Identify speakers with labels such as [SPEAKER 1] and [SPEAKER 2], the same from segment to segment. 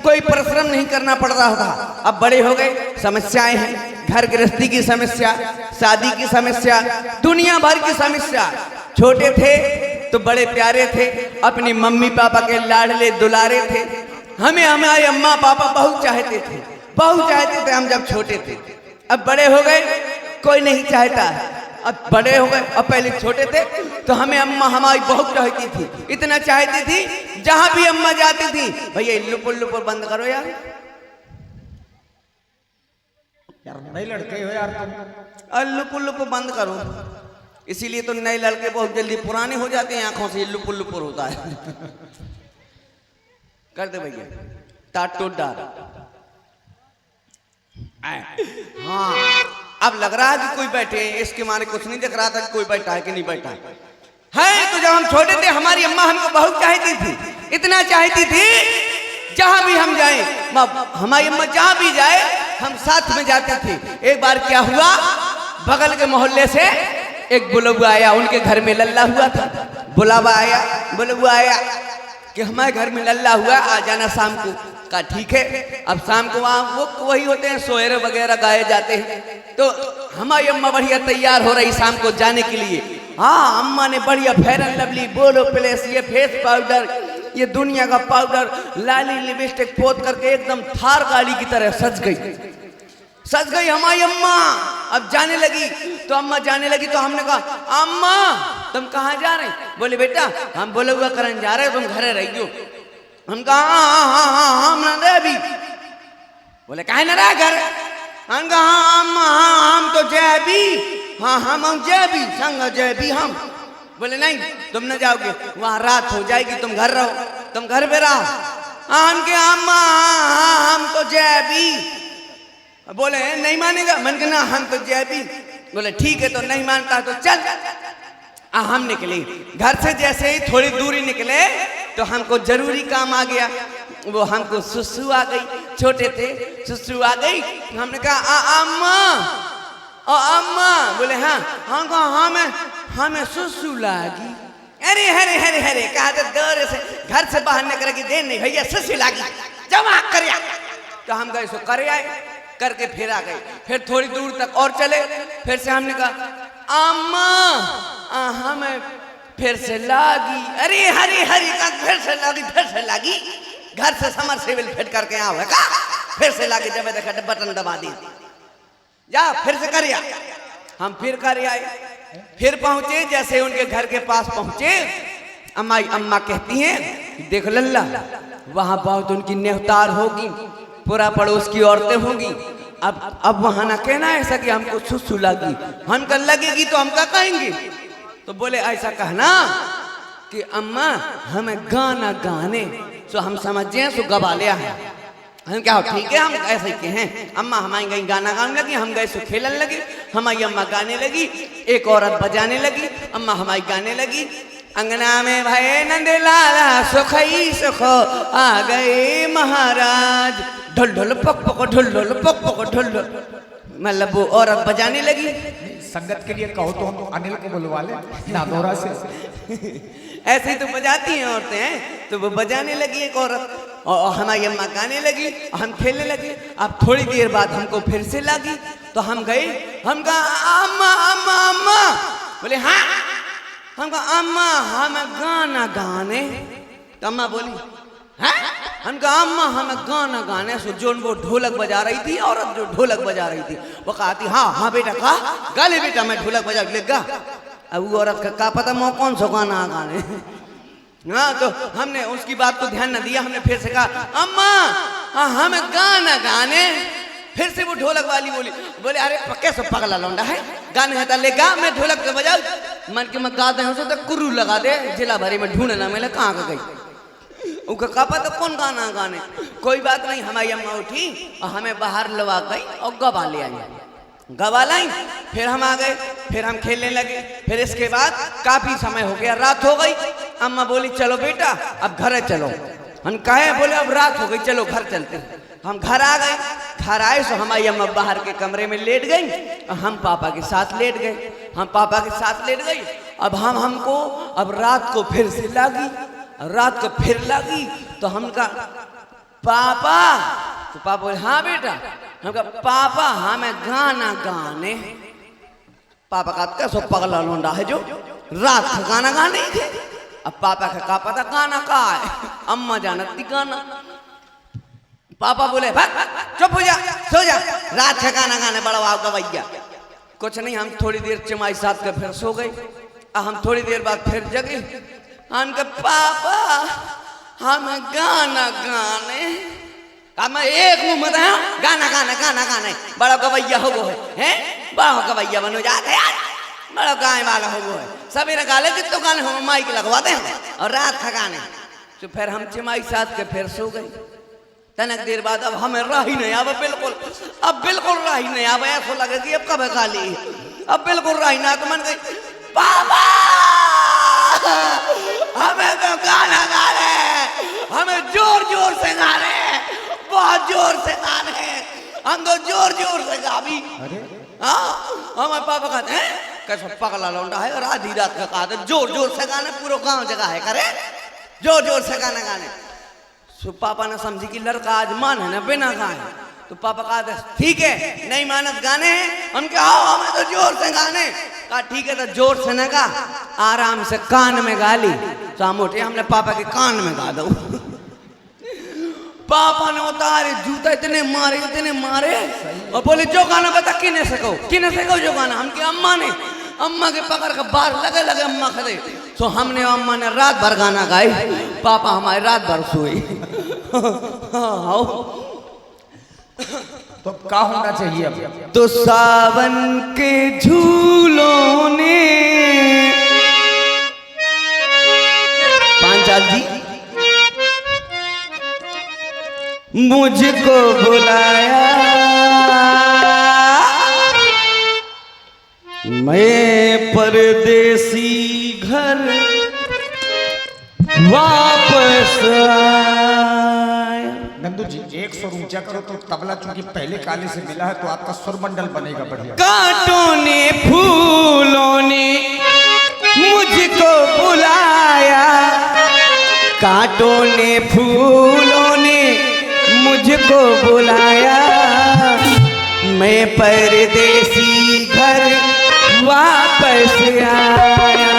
[SPEAKER 1] कोई परिश्रम नहीं करना पड़ रहा था। अब बड़े हो गए, समस्याएं हैं, घर गृहस्थी की समस्या, शादी की समस्या, दुनिया भर की समस्या। छोटे थे तो बड़े प्यारे थे, अपनी मम्मी पापा के लाडले दुलारे थे। हमें हमारे अम्मा पापा बहुत चाहते थे, बहुत चाहते थे हम जब छोटे थे। अब बड़े हो गए, कोई नहीं चाहता। अब बड़े हो गए, अब पहले छोटे थे तो हमें अम्मा हमारी बहुत चाहती थी, इतना चाहती थी जहां भी अम्मा जाती थी, भैया लुपुर लुपुर बंद करो यार,
[SPEAKER 2] नए लड़के हो यार तुम,
[SPEAKER 1] और लुपुर लुपुर बंद करो। इसीलिए तो नए लड़के बहुत जल्दी पुराने हो जाते हैं, आंखों से लुपुर लुपुर होता है। कर दे भैया, टाटो डार। हाँ, अब लग रहा है कि कोई बैठे, इसके मारे कुछ नहीं दिख रहा था कि कोई बैठा है कि नहीं बैठा है। तो जब हम छोटे थे हमारी अम्मा हमको बहुत चाहती थी, इतना चाहती थी जहां भी हम जाएं, हमारी अम्मा जहां भी जाए हम साथ में जाते थे। एक बार क्या हुआ, बगल के मोहल्ले से एक बुलबुआ आया, उनके घर में लल्ला हुआ था। बुलावा आया, बुलबुआ आया कि हमारे घर में लल्ला हुआ, आ जाना शाम को। कहा ठीक है। अब शाम को वहाँ वो वही होते हैं, सोहरे वगैरह गाए जाते हैं। तो हमारी अम्मा बढ़िया तैयार हो रही शाम को जाने के लिए। हाँ, अम्मा ने बढ़िया फेयर एंड लवली, बोलो प्लेस, ये फेस पाउडर, ये दुनिया का पाउडर, लाली लिपस्टिक पोत करके एकदम थार गाड़ी की तरह सज गई हमारी अम्मा। अब जाने लगी तो अम्मा जाने लगी तो हमने कहा अम्मा तुम कहाँ जा रहे? बोले बेटा हम बोले हुआ करन जा रहे, तुम घरे रहियो। हम कहा हाँ हम न रहे भी। बोले काहे न रहे घर? हम कहा हाँ अम्मा हाँ हम तो जय भी, हाँ हम जय भी, संग जय भी हम। बोले नहीं तुम न जाओगे, वहाँ रात हो जाएगी, तुम घर रहो, तुम घर पे रहो। हम के अम्मा हाँ हम तो जय भी। बोले नहीं मानेगा? मन के ना हम तो जय भी। बोले ठीक है, तो नहीं मानता तो चल। हम निकले घर से, जैसे ही थोड़ी दूरी निकले तो हमको जरूरी काम आ गया। वो हमको सुसु आ गई, छोटे थे सुसु आ गई। हमने कहा अम्मा अम्मा। बोले हाँ हम कहा हमें सुसु लागी। अरे हरे हरे हरे कहा तो दौरे से घर से बाहर निकल की देर नहीं भैया, सुसु लागी जमा कर। तो हम गए सो कर आए, करके फिर आ गए। फिर थोड़ी दूर तक और चले, फिर से हमने कहा अम्मा हमें फिर से लागी। अरे हरी हरी का फिर से लागी। घर से समरसेबल फिट करके आवे का फिर से लागी। जब देखा बटन दबा दी, जा फिर से कर आ। हम फिर कर आए, फिर पहुंचे। जैसे उनके घर के पास पहुंचे, अम्मा कहती हैं देख लल्ला वहां बहुत उनकी नेहतार होगी, पूरा पड़ोस की औरतें होंगी। अब वहां ना कहना ऐसा कि हमको सुसु लगी, हमको लगेगी तो हम क्या कहेंगे? तो बोले ऐसा कहना कि अम्मा हमें गाना गाने, सो हम समझे सो गवा लिया है। हम क्या ठीक है, हम ऐसे ही कहें। अम्मा हमारी गई गाना गाने लगी, हम गए सो खेलने लगे। हमारी अम्मा गाने लगी, एक औरत बजाने लगी, अम्मा हमारी गाने लगी। अंगना में भये नंदलाला सुखई सुखो आ गए महाराज, ढोल ढोल पक पक ढोल ढोल पक पक ढोल ढोल। मतलब वो औरत बजाने लगी।
[SPEAKER 2] संगत के लिए कहो तो हम अनिल को बुलवा ले नादौरा से।
[SPEAKER 1] ऐसे ही तो बजाती हैं औरतें हैं। तो वो बजाने लगी एक औरत, और हमारी अम्मा गाने लगी, हम खेलने लगे। अब थोड़ी देर बाद हमको फिर से लगी, तो हम गए, हम कहा अम्मा अम्मा अम्मा। बोले हाँ। हम कहा अम्मा हमें गाना गाने। तो अम्मा बोली हाँ। हम कहा अम्मा हमें गाना गाने। सो जो वो ढोलक बजा रही थी, औरत जो ढोलक बजा रही थी, वो कहती हाँ बेटा कहा गा ले बेटा, मैं ढोलक बजा ले गा। अब वो औरत का क्या पता मैं कौन सा गाना गाने। हाँ, तो हमने उसकी बात को ध्यान न दिया। हमने फिर से कहा अम्मा हमें गाना गाने। फिर से वो ढोलक वाली बोले अरे पक्के से पगला लौंडा है, गाने है ले गा, मैं ढोलक से बजाऊ। मन के मैं गाते हैं उसे तो कुर्रू लगा दे, जिला भरी में ढूंढना मिले कहाँ का गई। उनका कहा पता कौन गाना गाने। कोई बात नहीं, हमारी अम्मा उठी और हमें बाहर लगा गई और गवा ले आई, गवा लाई। फिर हम आ गए, फिर हम खेलने लगे। फिर इसके बाद काफी समय हो गया, रात हो गई। अम्मा बोली चलो बेटा अब घर चलो। हम कहे बोले अब रात हो गई, चलो घर चलते हैं। हम घर आ गए। घर आए तो हमारी अम्मा बाहर के कमरे में लेट गई और हम पापा के साथ लेट गए। हम पापा के साथ लेट गई। अब हमको अब रात को फिर से लगी, रात को फिर लगी। तो हम कहा पापा। तो पापा बोले हाँ बेटा। हम कहा पापा हमें गाना गाने। पापा का कैसो पगला लोंडा है जो रात का गाना गाने थे। अब पापा का पता गाना का है, अम्मा जानती गाना। पापा बोले भाग चुप हो जा, सो जा, रात का गाना गाने बड़ा वाव गवैया। कुछ नहीं, हम थोड़ी देर चमाई साथ के फिर सो गए। हम थोड़ी देर बाद फिर जगे। हम कहा पापा हम गाना गाने। मैं एक मुंह में गाना गाना गाना गाना बड़ा गवैया हो गो है, बड़ा गवैया बनो जाते यार, बड़ा गाय वाला हो गो है। सवेरे गाले जितने गाने हम माइक लगवाते हैं और रात का गाने। तो फिर हम चमाई साथ के फिर सो गए। तनक देर बाद अब हमें राही नहीं आवे, बिल्कुल अब बिल्कुल राही नहीं आवे। ऐसा लगे कि अब कब गाली, अब बिल्कुल राही ना। तो मन गई पापा हमें तो गाना गा रहे, हमें जोर जोर से गा रहे, बहुत जोर से गा रहे, हम तो जोर जोर से गा भी। हाँ हमारे पापा कहते हैं कैसा पगला लौंडा है, और आधी रात का कहा जोर जोर से गाने, पूरा गांव जगह है करे जोर जोर से गाना गाने। तो पापा ने समझी कि लड़का आज मान है ना बिना गाए। तो पापा कहा ठीक है नहीं मानत गाने हैं। हम क्या आओ हमें तो जोर से गाने। कहा ठीक है तो जोर से न गा, आराम से कान में गा ली। तो हम उठे, हमने पापा के कान में गा दो। पापा ने उतारे जूता, इतने मारे और बोले जो गाना बता किने सको जो गाना। हम के अम्मा ने, अम्मा के पकड़ के बाहर लगे लगे अम्मा खड़े। तो हमने अम्मा ने रात भर गाना गाई, पापा हमारे रात भर सोए।
[SPEAKER 2] तो क्या होना चाहिए अब?
[SPEAKER 1] तो सावन के झूलों ने पांचाल जी मुझको बुलाया, मैं परदेसी घर वापस आया।
[SPEAKER 2] नंदू जी एक सुर ऊंचा करो तो तबला, चूंकि पहले काले से मिला है तो आपका सुर मंडल बनेगा बढ़िया।
[SPEAKER 1] कांटों ने फूलों ने मुझको बुलाया, कांटों ने फूलों ने मुझको बुलाया, मैं परदेसी घर वापस आया।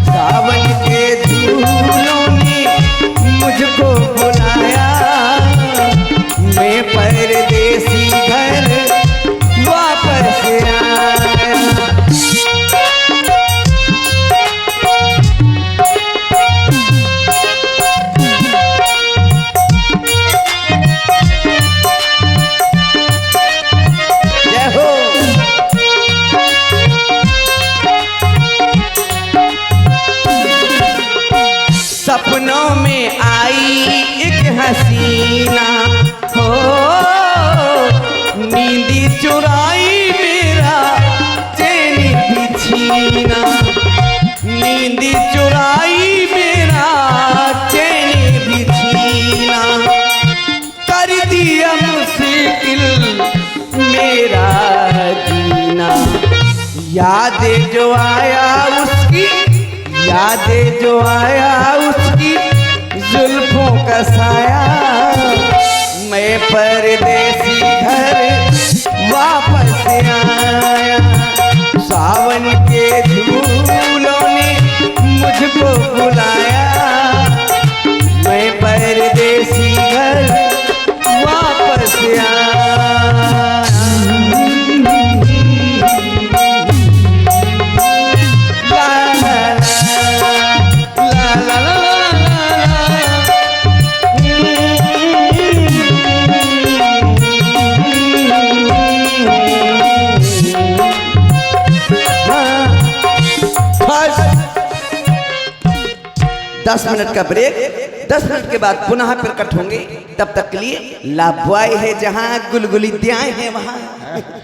[SPEAKER 1] सावन के झूलों ने मुझको बुलाया, मैं परदेसी घर वापस आया। सपनों में आई एक हसीना हो, नींदी चुराई मेरा चैन भी छीना, नींदी चुराई मेरा चैन भी छीना, कर दिया मुश्किल मेरा जीना। याद जो आया उसकी, याद जो आया उसकी जुल्फों का साया, मैं परदेसी घर वापस आया। सावन के झूलों ने मुझको बुलाया, मैं परदेसी घर वापस आया। दस मिनट का ब्रेक, 10 मिनट के बाद पुनः प्रकट होंगे। तब तक के लिए लाभवाई है जहां गुलगुली द्याएं हैं वहां।